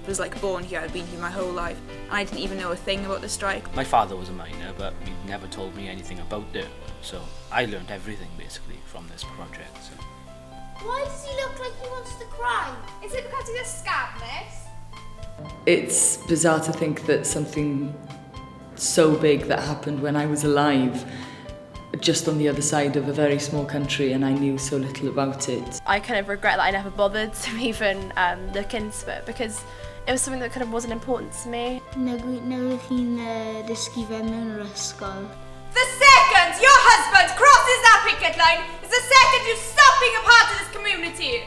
was like born here, I'd been here my whole life, and I didn't even know a thing about the strike. My father was a miner, but he never told me anything about it, so I learned everything basically from this project. So. Why does he look like he wants to cry? Is it because he's a scandalous? It's bizarre to think that something so big that happened when I was alive, just on the other side of a very small country, and I knew so little about it. I kind of regret that I never bothered to even look into it, because it was something that kind of wasn't important to me. Never chi'n dysgu fe mewn yr ysgol. The second your husband crosses that picket line is the second you stop being a part of this community.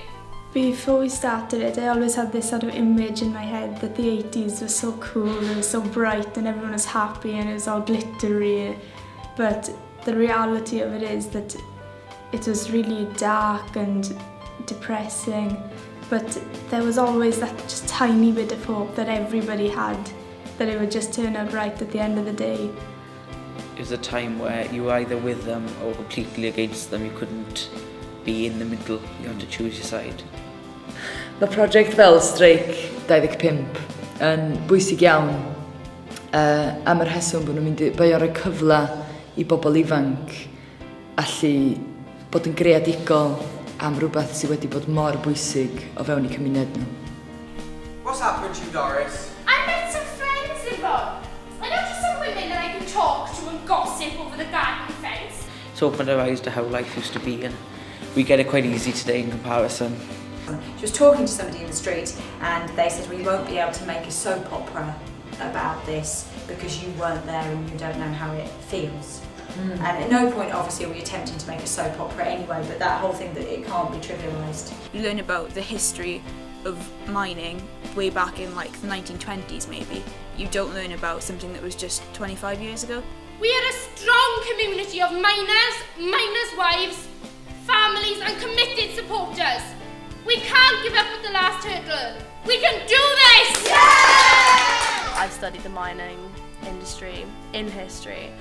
Before we started it, I always had this sort of image in my head that the 80s was so cool and so bright and everyone was happy and it was all glittery. But the reality of it is that it was really dark and depressing. But there was always that just tiny bit of hope that everybody had, that it would just turn out right at the end of the day. It was a time where you were either with them or completely against them. You couldn't be in the middle. You had to choose your side. Mae prosiect fel Streic 25 yn bwysig iawn am yr rheswm bod nhw'n mynd i roi y cyfle i bobl ifanc allu bod yn greadigol am rhywbeth sydd wedi bod mor bwysig o fewn eu cymuned nhw. What's happened to you, Doris? I met some friends in Ron. I noticed some women that I can talk to and gossip over the garden fence. It's opened our eyes to how life used to be, and we get it quite easy today in comparison. She was talking to somebody in the street and they said, we won't be able to make a soap opera about this because you weren't there and you don't know how it feels. And at no point obviously are we attempting to make a soap opera anyway, but that whole thing that it can't be trivialised. You learn about the history of mining way back in like the 1920s maybe. You don't learn about something that was just 25 years ago. We are a strong community of miners, miners' wives, families and committed supporters. We can't give up at the last hurdle. We can do this! Yeah! I've studied the mining industry in history,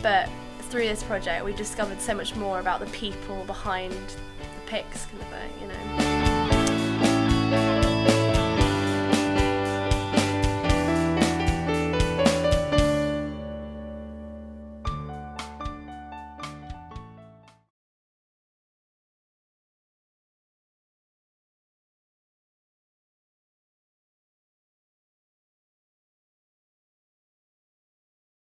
but through this project we discovered so much more about the people behind the picks kind of thing, you know.